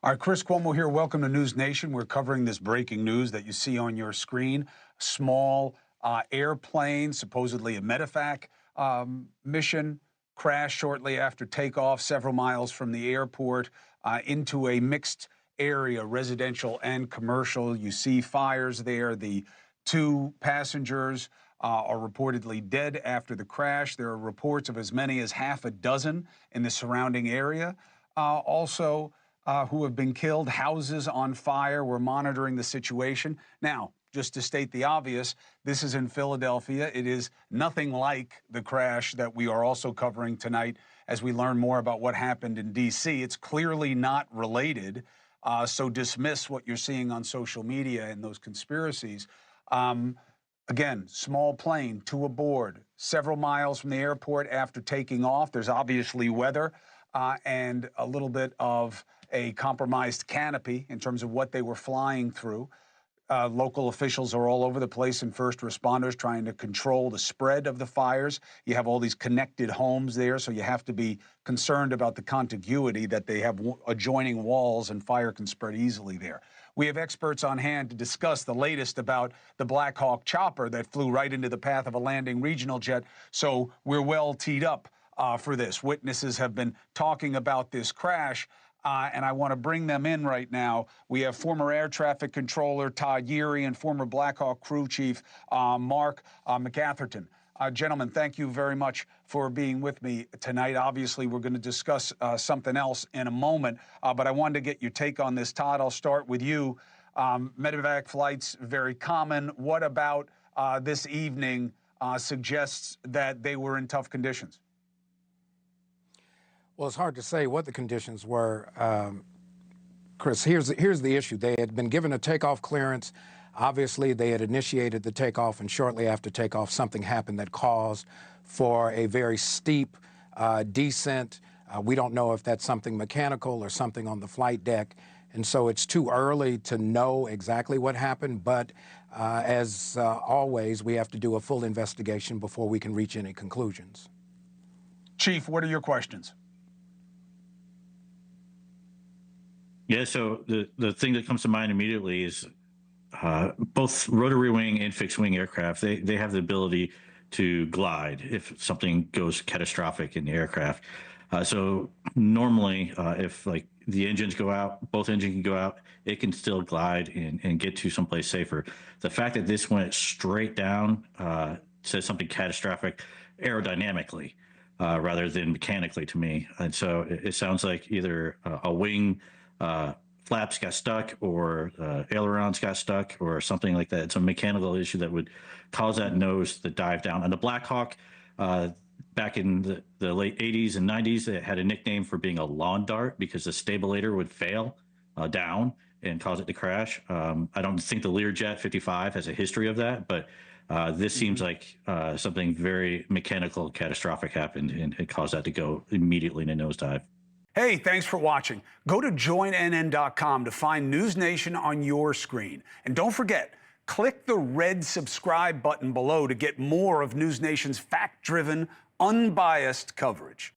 All right, Chris Cuomo here. Welcome to News Nation. We're covering this breaking news that you see on your screen. Small airplane, supposedly a medevac mission, crashed shortly after takeoff several miles from the airport into a mixed area, residential and commercial. You see fires there. The two passengers are reportedly dead after the crash. There are reports of as many as half a dozen in the surrounding area. Who have been killed, houses on fire. We're monitoring the situation. Now, just to state the obvious, this is in Philadelphia. It is nothing like the crash that we are also covering tonight as we learn more about what happened in D.C. It's clearly not related, so dismiss what you're seeing on social media and those conspiracies. Again, small plane, two aboard, several miles from the airport after taking off. There's obviously weather and a little bit of a compromised canopy in terms of what they were flying through. Local officials are all over the place and first responders trying to control the spread of the fires. You have all these connected homes there, so you have to be concerned about the contiguity that they have adjoining walls and fire can spread easily there. We have experts on hand to discuss the latest about the Black Hawk chopper that flew right into the path of a landing regional jet, so we're well teed up for this. Witnesses have been talking about this crash. And I want to bring them in right now. We have former air traffic controller Todd Yeary and former Black Hawk crew chief Mark McEathron. Gentlemen, thank you very much for being with me tonight. Obviously, we're going to discuss something else in a moment, but I wanted to get your take on this. Todd, I'll start with you. Medevac flights, very common. What about this evening suggests that they were in tough conditions? Well, it's hard to say what the conditions were, Chris. Here's the issue. They had been given a takeoff clearance. Obviously, they had initiated the takeoff, and shortly after takeoff, something happened that caused for a very steep descent. We don't know if that's something mechanical or something on the flight deck, and so it's too early to know exactly what happened, but as always, we have to do a full investigation before we can reach any conclusions. Chief, what are your questions? Yeah, so the thing that comes to mind immediately is both rotary wing and fixed wing aircraft, they have the ability to glide if something goes catastrophic in the aircraft. So normally, if like the engines go out, both engines can go out, it can still glide and get to someplace safer. The fact that this went straight down says something catastrophic aerodynamically rather than mechanically to me. And so it sounds like either a wing flaps got stuck or ailerons got stuck or something like that. It's a mechanical issue that would cause that nose to dive down. And the Black Hawk, back in the late 80s and 90s, it had a nickname for being a lawn dart because the stabilator would fail down and cause it to crash. I don't think the Learjet 55 has a history of that, but this seems like something very mechanical, catastrophic happened, and it caused that to go immediately in a nosedive. Hey, thanks for watching. Go to joinnn.com to find News Nation on your screen. And don't forget, click the red subscribe button below to get more of News Nation's fact-driven, unbiased coverage.